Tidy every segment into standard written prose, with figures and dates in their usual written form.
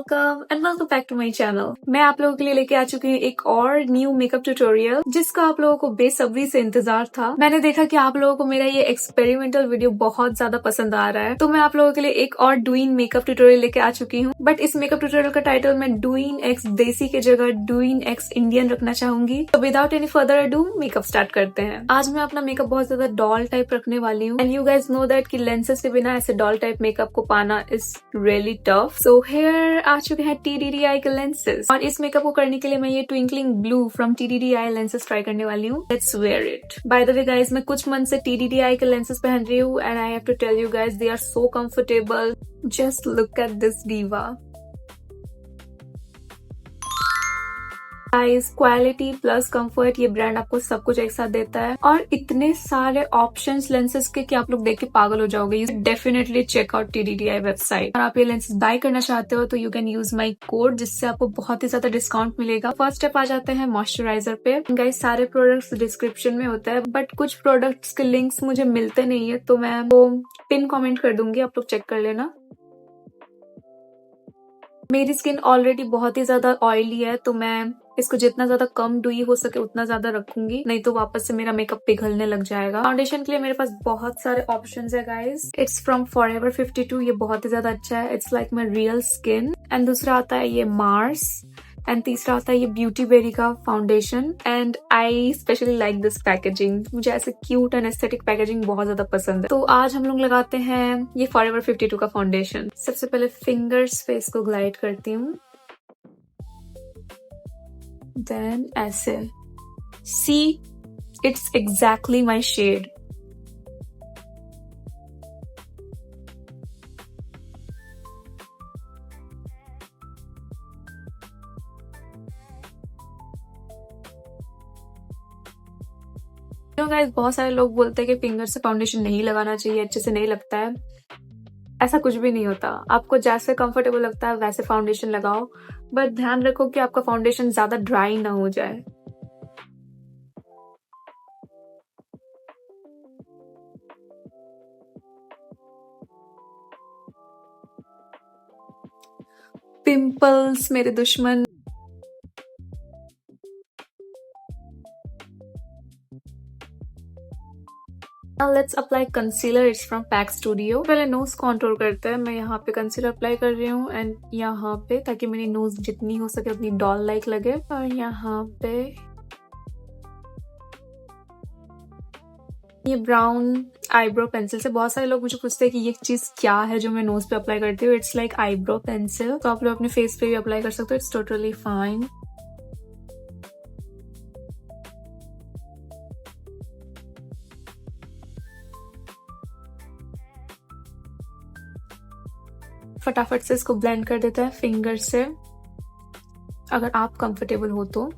Welcome back to my channel. मैं आप लोगों के लिए लेके आ चुकी हूँ एक और न्यू मेकअप ट्यूटोरियल जिसका आप लोगों को बेसब्री से इंतजार था। मैंने देखा कि आप लोगों को मेरा ये एक्सपेरिमेंटल वीडियो बहुत ज्यादा पसंद आ रहा है, तो मैं आप लोगों के लिए एक और डूइन मेकअप ट्यूटोरियल लेके आ चुकी हूँ। बट इस मेकअप ट्यूटोरियल का टाइटल मैं डूइन एक्स देसी के जगह डूइन एक्स इंडियन रखना चाहूंगी। तो without any further ado makeup start करते हैं। आज मैं अपना मेकअप बहुत ज्यादा डॉल टाइप रखने वाली हूँ and you guys know that कि लेंसेज के बिना ऐसे डॉल टाइप मेकअप को पाना is really tough. So here आ चुके हैं TDDI के लेंसेज और इस मेकअप को करने के लिए मैं ये twinkling blue from TDDI lenses try करने वाली हूँ। Let's wear it. By the way guys, मैं कुछ मंथ से TDDI के लेंसेज पहन रही हूँ and I have to tell you guys they are so comfortable. Just look at this diva. Price, quality plus comfort, ये ब्रांड आपको सब कुछ एक साथ देता है और इतने सारे ऑप्शंस लेंसेज के कि आप लोग देख के पागल हो जाओगे। You definitely check out TDDI website. और आप ये लेंसेज बाय करना चाहते हो तो you can use my code जिससे आपको बहुत ही ज्यादा डिस्काउंट मिलेगा। फर्स्ट स्टेप आ जाते हैं मॉइस्चराइजर पे। गाइस सारे प्रोडक्ट्स डिस्क्रिप्शन में होता है बट कुछ प्रोडक्ट्स के लिंक्स मुझे मिलते नहीं है, तो मैं वो पिन कॉमेंट कर दूंगी, आप लोग चेक कर लेना। मेरी स्किन ऑलरेडी बहुत ही ज्यादा ऑयली है तो मैं इसको जितना ज्यादा कम डुई हो सके उतना ज्यादा रखूंगी, नहीं तो वापस से मेरा मेकअप पिघलने लग जाएगा। फाउंडेशन के लिए मेरे पास बहुत सारे ऑप्शंस है गाइस। इट्स फ्रॉम फॉरएवर 52, ये बहुत ही ज्यादा अच्छा है। It's like my real skin. And दूसरा आता है ये मार्स एंड तीसरा आता है ये ब्यूटी बेरी का foundation. And I specially like this packaging, मुझे ऐसे क्यूट एंड एस्थेटिक पैकेजिंग बहुत ज्यादा पसंद है। तो आज हम लोग लगाते हैं ये फॉरएवर 52 का फाउंडेशन। सबसे पहले फिंगर्स पे इसको ग्लाइड करती हूँ, देन ऐसे। See, it's exactly my shade. Guys बहुत सारे लोग बोलते हैं कि फिंगर से फाउंडेशन नहीं लगाना चाहिए, अच्छे से नहीं लगता है। ऐसा कुछ भी नहीं होता, आपको जैसे कंफर्टेबल लगता है वैसे फाउंडेशन लगाओ, बट ध्यान रखो कि आपका फाउंडेशन ज्यादा ड्राई ना हो जाए। पिंपल्स मेरे दुश्मन। Let's apply concealer. It's from pack studio. पहले नोज कॉन्टूर करते हैं। मैं यहाँ पे कंसीलर अप्लाई कर रही हूँ एंड यहाँ पे, ताकि मेरी नोज जितनी हो सके उतनी डॉल लाइक लगे। और यहाँ पे ये ब्राउन आईब्रो पेंसिल से। बहुत सारे लोग मुझे पूछते हैं कि ये चीज क्या है जो मैं नोज पे अप्लाई करती हूँ। इट्स लाइक आईब्रो पेंसिल, तो आप लोग अपने फेस पे भी अप्लाई कर सकते हो। It's totally fine. फटाफट से इसको ब्लेंड कर देता है फिंगर से, अगर आप कंफर्टेबल हो तो।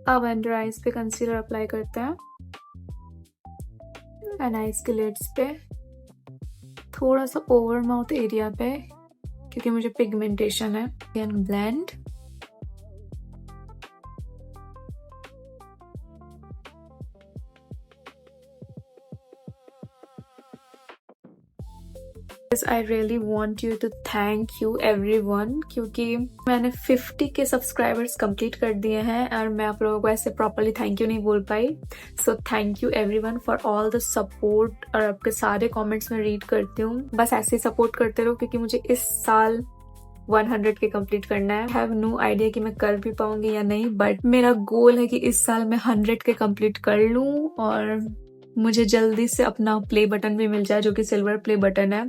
अब अंडर आईज पे कंसीलर अप्लाई करते हैं एंड आईज के लिड्स पे, थोड़ा सा ओवर माउथ एरिया पे क्योंकि मुझे पिगमेंटेशन है। And blend. I really want you to thank you everyone, क्योंकि मैंने 50 के सब्सक्राइबर्स कंप्लीट कर दिए हैं और मैं आप लोगों को ऐसे प्रॉपरली थैंक यू नहीं बोल पाई। So thank you everyone for all the support. और आपके सारे कमेंट्स में रीड करती हूँ, बस ऐसे ही सपोर्ट करते रहो क्योंकि मुझे इस साल 100 के कंप्लीट करना है। हैव नो आइडिया कि मैं कर भी पाऊंगी या नहीं, बट मेरा गोल है कि इस साल मैं 100 के कंप्लीट कर लूं और मुझे जल्दी से अपना प्ले बटन भी मिल जाए जो कि सिल्वर प्ले बटन है,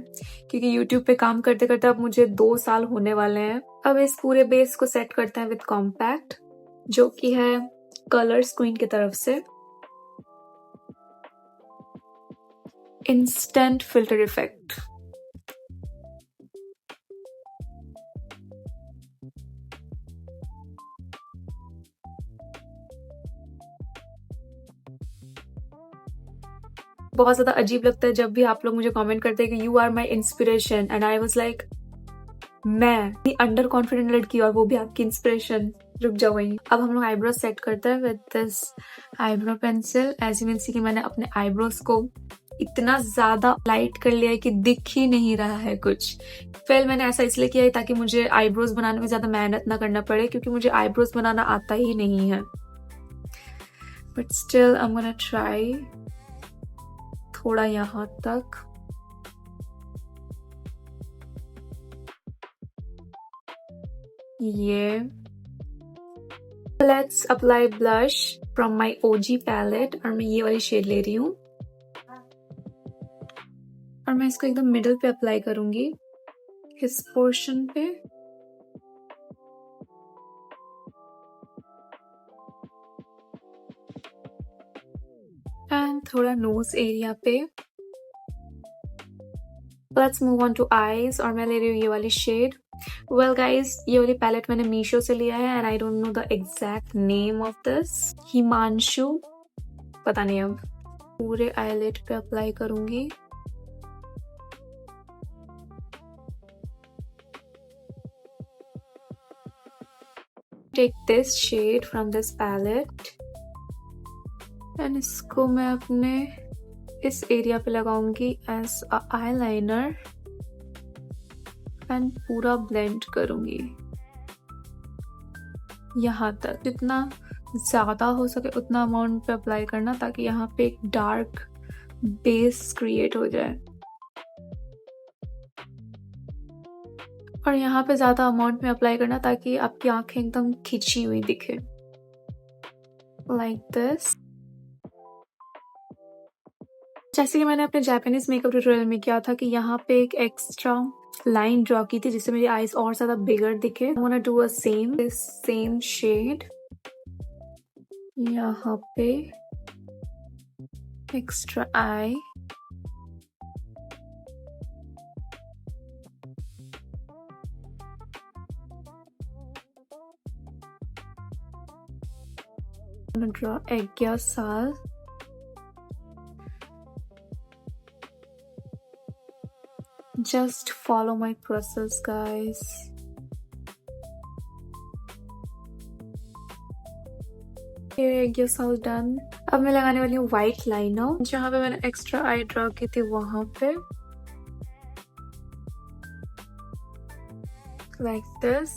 क्योंकि YouTube पे काम करते करते अब मुझे 2 साल होने वाले हैं। अब इस पूरे बेस को सेट करते हैं विद कॉम्पैक्ट, जो कि है कलर्स क्वीन की तरफ से। Instant filter effect. बहुत ज्यादा अजीब लगता है जब भी आप लोग मुझे कमेंट करते हैं कि you are my inspiration, and I was like, मैं अंडर कॉन्फिडेंट लड़की और वो भी आपकी इंस्पिरेशन? रुक जाओ वहीं। अब हम लोग आईब्रो सेट करते हैं with this eyebrow pencil. As you can see कि मैंने अपने आईब्रोज को इतना ज्यादा लाइट कर लिया है कि दिख ही नहीं रहा है कुछ। फिर मैंने ऐसा इसलिए किया है ताकि मुझे आईब्रोज बनाने में ज्यादा मेहनत ना करना पड़े, क्योंकि मुझे आईब्रोज बनाना आता ही नहीं है। But still I am gonna try थोड़ा यहाँ तक। ये let's apply blush from my OG palette, और मैं ये वाली शेड ले रही हूँ और मैं इसको एकदम मिडल पे अप्लाई करूंगी, इस पोर्शन पे। एंड थोड़ा नोज एरिया पे। Let's move on two eyes, और मैं ले रही हूँ ये वाली शेड। वेल गाइज, ये वाली पैलेट मैंने मीशो से लिया है and I don't know the exact name of this. Himanshu, पता नहीं। अब पूरे आईलिड पे अप्लाई करूंगी। Take this shade from this palette and इसको मैं अपने इस एरिया पे लगाऊंगी एज अ आईलाइनर एंड पूरा ब्लेंड करूंगी यहाँ तक। जितना ज्यादा हो सके उतना अमाउंट पे अप्लाई करना, ताकि यहाँ पे एक डार्क बेस क्रिएट हो जाए। और यहाँ पे ज्यादा अमाउंट में अप्लाई करना ताकि आपकी आंखें एकदम खिंची हुई दिखे, लाइक दिस। जैसे कि मैंने अपने जापानीज मेकअप ट्यूटोरियल में किया था कि यहाँ पे एक एक्स्ट्रा लाइन ड्रॉ की थी जिससे मेरी आईज और ज्यादा बिगर दिखे। I wanna do a same shade यहाँ पे, एक्स्ट्रा आई। ड्रॉ एग्यासाल। Just follow my process, guys. Here, guess all done. अब मैं लगाने वाली हूँ व्हाइट लाइनर, जहाँ पे मैंने एक्स्ट्रा आई ड्रॉ की थी वहां पे, like this,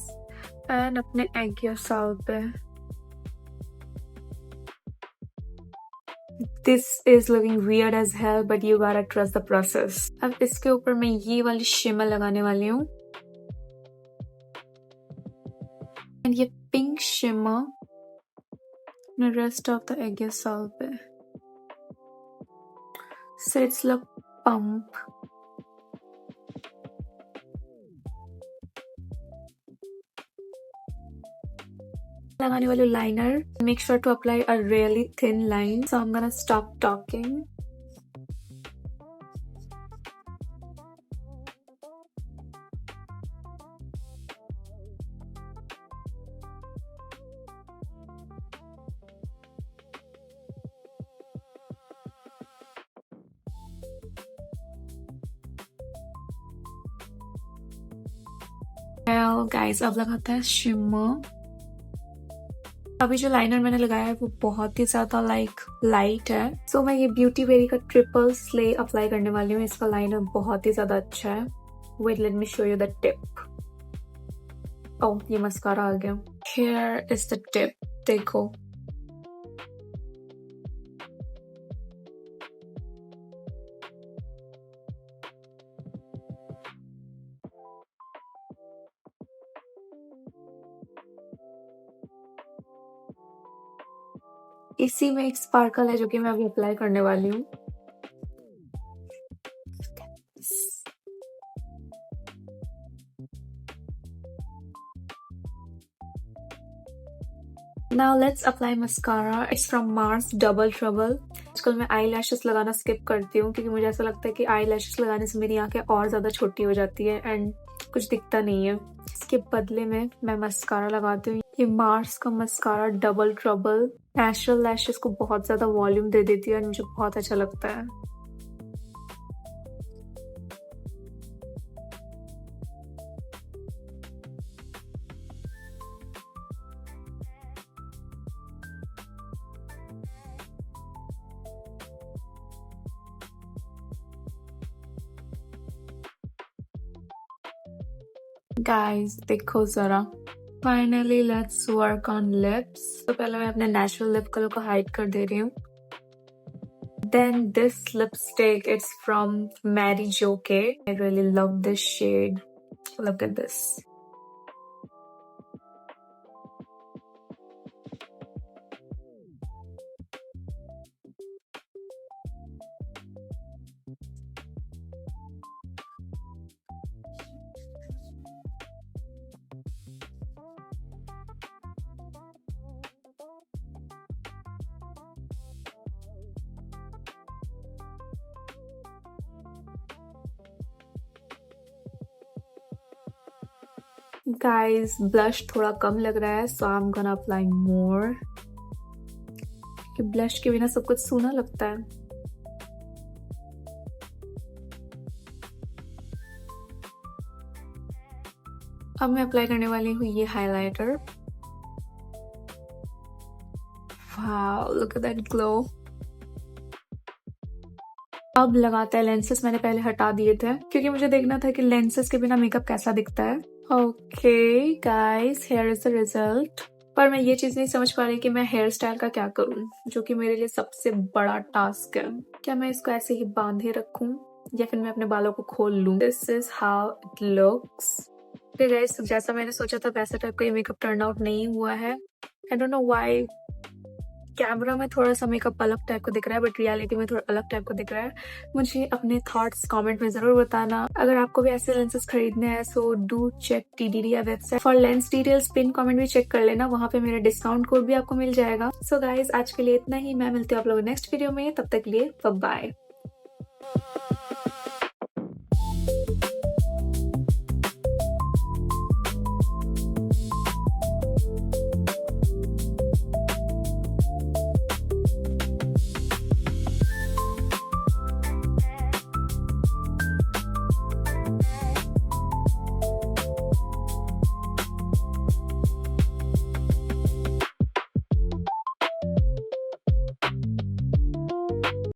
and अपने एग्यासाल पे। This is looking weird as hell, but you gotta trust the process. अब इसके ऊपर मैं ये वाली शिमर लगाने वाली हूँ, एंड ये pink shimmer rest of the एग्यासाल पे। So it's like pump. लगाने वाली liner, make sure to apply a really thin line. So I'm gonna stop talking. Well guys, अब लगाता है शिमर। अभी जो लाइनर मैंने लगाया है वो बहुत ही ज्यादा लाइट है, सो मैं ये ब्यूटी बेरी का ट्रिपल स्ले अप्लाई करने वाली हूँ। इसका लाइनर बहुत ही ज्यादा अच्छा है। Wait, let me show you the tip. Oh, ये मस्कारा आ गया। हियर इज द टिप, देखो। इसी में एक स्पार्कल है जो कि मैं अभी अप्लाई करने वाली हूँ। Now let's apply mascara. It's from Mars Double Trouble. आजकल मैं आई लैशेस लगाना स्किप करती हूँ क्योंकि मुझे ऐसा लगता है कि आई लैशेस लगाने से मेरी आंखें और ज्यादा छोटी हो जाती है एंड कुछ दिखता नहीं है। इसके बदले में मैं मस्कारा लगाती हूँ। ये मार्स का mascara double trouble natural lashes को बहुत ज्यादा वॉल्यूम दे देती है और मुझे बहुत अच्छा लगता है। गाइस देखो जरा, finally let's work on lips. तो पहले मैं अपने नेचुरल लिप कलर को हाइड कर दे रही हूँ। Then this lipstick, it's from Mary Jo K. I really love this shade. Look at this. Guys, blush थोड़ा कम लग रहा है, so I'm gonna apply more. कि ब्लश के बिना सब कुछ सूना लगता है। अब मैं अप्लाई करने वाली हूँ ये highlighter. Wow, look at that glow. अब लगाते हैं लेंसेज। मैंने पहले हटा दिए थे क्योंकि मुझे देखना था कि लेंसेज के बिना मेकअप कैसा दिखता है। Okay guys, here is the result. पर मैं ये चीज नहीं समझ पा रही कि मैं हेयर स्टाइल का क्या करूं, जो कि मेरे लिए सबसे बड़ा टास्क है। क्या मैं इसको ऐसे ही बांधे रखूं या फिर मैं अपने बालों को खोल लूं? This is how it looks. Guys, जैसा मैंने सोचा था वैसा टाइप का ये मेकअप टर्न आउट नहीं हुआ है। आई डोंट नो व्हाई कैमरा में थोड़ा सा मेकअप अलग टाइप का दिख रहा है, बट रियलिटी में थोड़ा अलग टाइप का दिख रहा है। मुझे अपने थॉट्स कमेंट में जरूर बताना। अगर आपको भी ऐसे लेंसेज खरीदने हैं so do check TDDI website for lens details. Pin comment भी चेक कर लेना, वहां पे मेरा डिस्काउंट कोड भी आपको मिल जाएगा। सो गाइज, आज के लिए इतना ही। मैं मिलती हूँ आप लोगों नेक्स्ट वीडियो में। तब तक के लिए बाय।